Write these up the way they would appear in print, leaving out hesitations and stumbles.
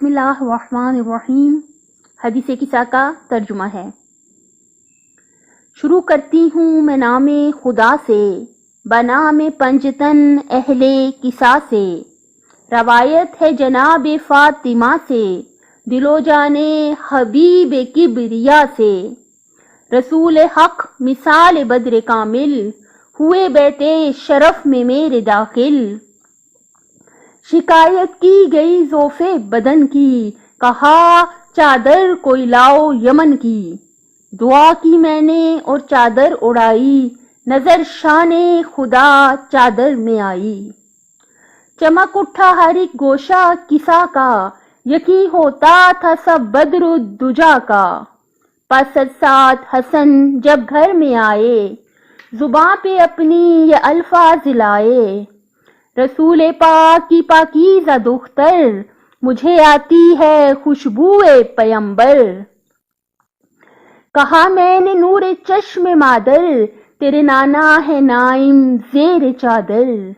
اللہ الرحمن الرحیم۔ حدیث قصہ کا ترجمہ ہے۔ شروع کرتی ہوں میں نام خدا سے، بنام پنجتن اہل قصہ سے۔ روایت ہے جناب فاطمہ سے، دل و جانے حبیب کبریا سے۔ رسول حق مثال بدر کامل، ہوئے بیٹے شرف میں میرے داخل۔ شکایت کی گئی ذوف بدن کی، کہا چادر کوئی لاؤ یمن کی۔ دعا کی میں نے اور چادر اڑائی، نظر شان خدا چادر میں آئی۔ چمک اٹھا ہر ایک گوشہ قصہ کا، یقین ہوتا تھا سب بدر الدجا کا۔ پس ساتھ حسن جب گھر میں آئے، زباں پہ اپنی یہ الفاظ لائے۔ رسول پاک کی پاکیزہ دختر، مجھے آتی ہے خوشبوئے پیمبر۔ کہا میں نے نور چشم مادر، تیرے نانا ہے نائم زیر چادر۔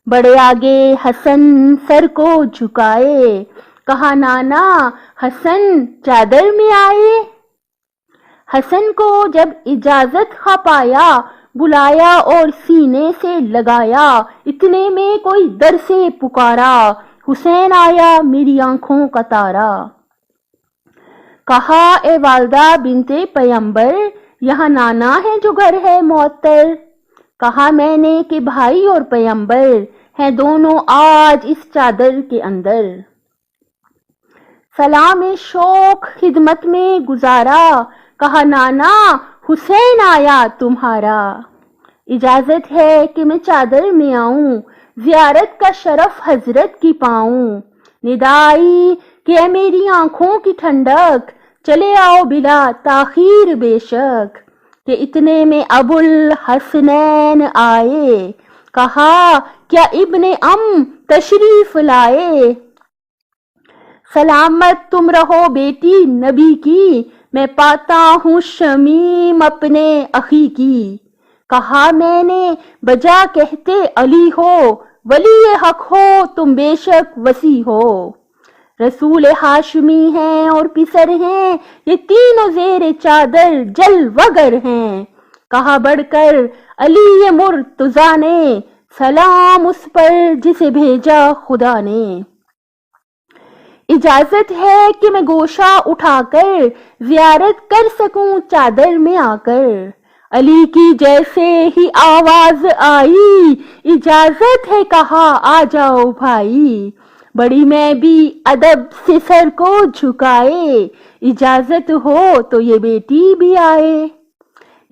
بڑے آگے حسن سر کو جھکائے، کہا نانا حسن چادر میں آئے۔ حسن کو جب اجازت خواہ پایا، بلایا اور سینے سے لگایا۔ اتنے میں کوئی در سے پکارا، حسین آیا میری آنکھوں کا تارا۔ کہا اے والدہ بنت پیمبر، یہاں نانا ہے جو گھر ہے معطر۔ کہا میں نے کہ بھائی اور پیمبر ہیں دونوں آج اس چادر کے اندر۔ سلام شوق خدمت میں گزارا، کہا نانا حسین آیا تمہارا۔ اجازت ہے کہ میں چادر میں آؤں، زیارت کا شرف حضرت کی پاؤں۔ ندائی کہ اے میری آنکھوں کی ٹھنڈک، چلے آؤ بلا تاخیر بے شک۔ کہ اتنے میں ابو الحسنین آئے، کہا کیا ابن تشریف لائے۔ سلامت تم رہو بیٹی نبی کی، میں پاتا ہوں شمیم اپنے اخی کی۔ کہا میں نے بجا کہتے علی ہو، ولی حق ہو تم بے شک وصی ہو۔ رسول ہاشمی ہیں اور پسر ہیں، یہ تینوں زیر چادر جلوگر ہیں۔ کہا بڑھ کر علی مرتضیٰ نے، سلام اس پر جسے بھیجا خدا نے۔ اجازت ہے کہ میں گوشہ اٹھا کر زیارت کر سکوں چادر میں آ کر۔ علی کی جیسے ہی آواز آئی، اجازت ہے کہا آ جاؤ بھائی۔ بڑی میں بھی ادب سے سر کو جھکائے، اجازت ہو تو یہ بیٹی بھی آئے۔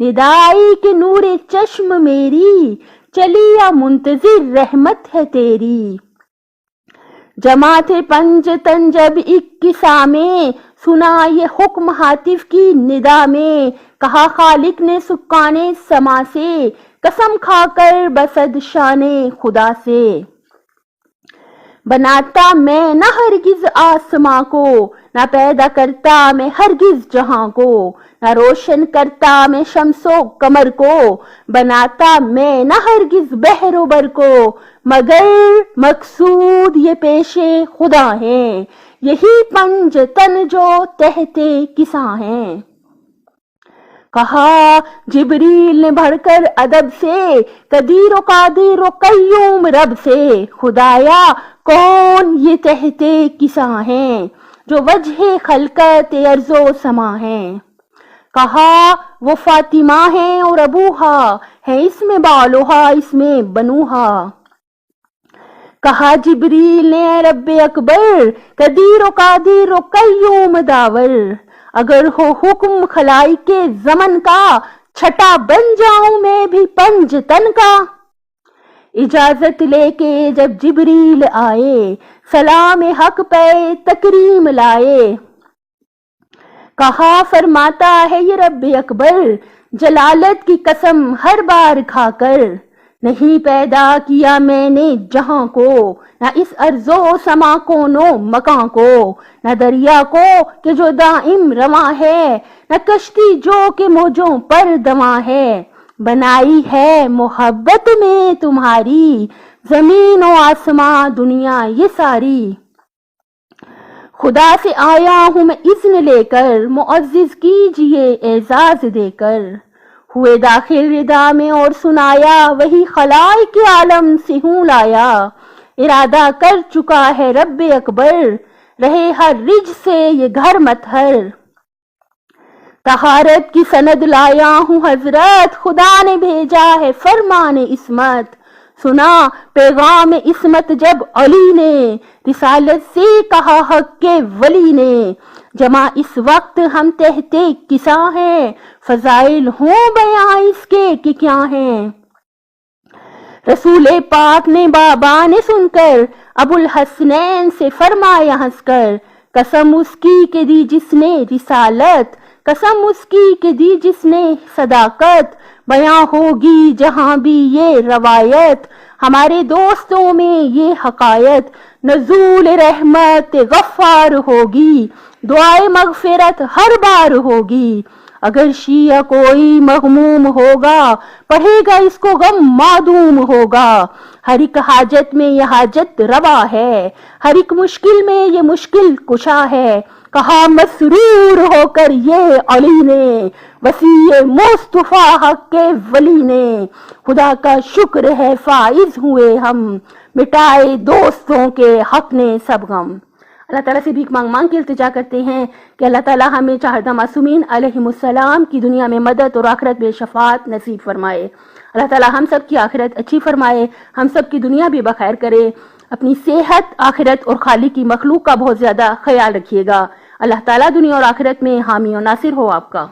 ندائی کہ نور چشم میری، چلی یا منتظر رحمت ہے تیری۔ جماعت پنجتن جب ایک قصہ میں، سنا یہ حکم ہاتف کی ندا میں۔ کہا خالق نے سکان سما سے، قسم کھا کر بسد شان خدا سے۔ بناتا میں نہ ہرگز آسماں کو، نہ پیدا کرتا میں ہرگز جہاں کو۔ نہ روشن کرتا میں شمس و قمر کو، بناتا میں نہ ہرگز بحر و بر کو۔ مگر مقصود یہ پیش خدا ہے، یہی پنجتن جو تحت قصہ ہیں۔ کہا جبریل نے بڑھ کر ادب سے، قدیر و قادر و قیوم رب سے۔ خدایا کون یہ تحت قصہ ہیں، جو وجہ خلقت ارض و سما ہیں۔ کہا وہ فاطمہ ہیں اور ابوہا ہے، اس میں بالوہا اس میں بنوہا۔ کہا جبریل نے اے رب اکبر، قدیر و قادر و قیوم داور۔ اگر ہو حکم خلائق کے زمن کا، چھٹا بن جاؤں میں بھی پنجتن کا۔ اجازت لے کے جب جبریل آئے، سلام حق پہ تکریم لائے۔ کہا فرماتا ہے یہ رب اکبر، جلالت کی قسم ہر بار کھا کر۔ نہیں پیدا کیا میں نے جہاں کو، نہ اس ارض و سما کونو مکان کو۔ نہ دریا کو کہ جو دائم رواں ہے، نہ کشتی جو کہ موجوں پر دواں ہے۔ بنائی ہے محبت میں تمہاری، زمین و آسماں دنیا یہ ساری۔ خدا سے آیا ہوں میں اذن لے کر، معزز کیجئے اعزاز دے کر۔ ہوئے داخل ردا میں اور سنایا، وہی خلائق عالم سے ہوں لایا۔ ارادہ کر چکا ہے رب اکبر، رہے ہر رج سے یہ گھر مطہر۔ طہارت کی سند لایا ہوں حضرت، خدا نے بھیجا ہے فرمان عصمت۔ سنا پیغام عصمت جب علی نے، رسالت سے کہا حق کے ولی نے۔ جمع اس وقت ہم تحت کساں ہیں، فضائل ہوں بیاں اس کے کہ کیا ہیں۔ رسول پاک نے بابا نے سن کر، ابو الحسنین سے فرمایا ہنس کر، قسم اس کی کہ دی جس نے رسالت، قسم اس کی کہ دی جس نے صداقت، بیاں ہوگی جہاں بھی یہ روایت، ہمارے دوستوں میں یہ حقائق، نزول رحمت غفار ہوگی، دعائے مغفرت ہر بار ہوگی۔ اگر شیعہ کوئی مغموم ہوگا، پڑھے گا اس کو غم معدوم ہوگا۔ ہر ایک حاجت میں یہ حاجت روا ہے، ہر ایک مشکل میں یہ مشکل کشا ہے۔ کہا مسرور ہو کر یہ علی نے، وسیع مصطفیٰ حق کے ولی نے۔ خدا کا شکر ہے فائز ہوئے ہم، مٹائے دوستوں کے حق نے سب غم۔ اللہ تعالیٰ سے بھیک مانگ مانگ کے التجا کرتے ہیں کہ اللہ تعالیٰ ہمیں چہردہ معصومین علیہم السلام کی دنیا میں مدد اور آخرت میں شفاعت نصیب فرمائے۔ اللہ تعالیٰ ہم سب کی آخرت اچھی فرمائے، ہم سب کی دنیا بھی بخیر کرے۔ اپنی صحت، آخرت اور خالق کی مخلوق کا بہت زیادہ خیال رکھیے گا۔ اللہ تعالیٰ دنیا اور آخرت میں حامی و ناصر ہو آپ کا۔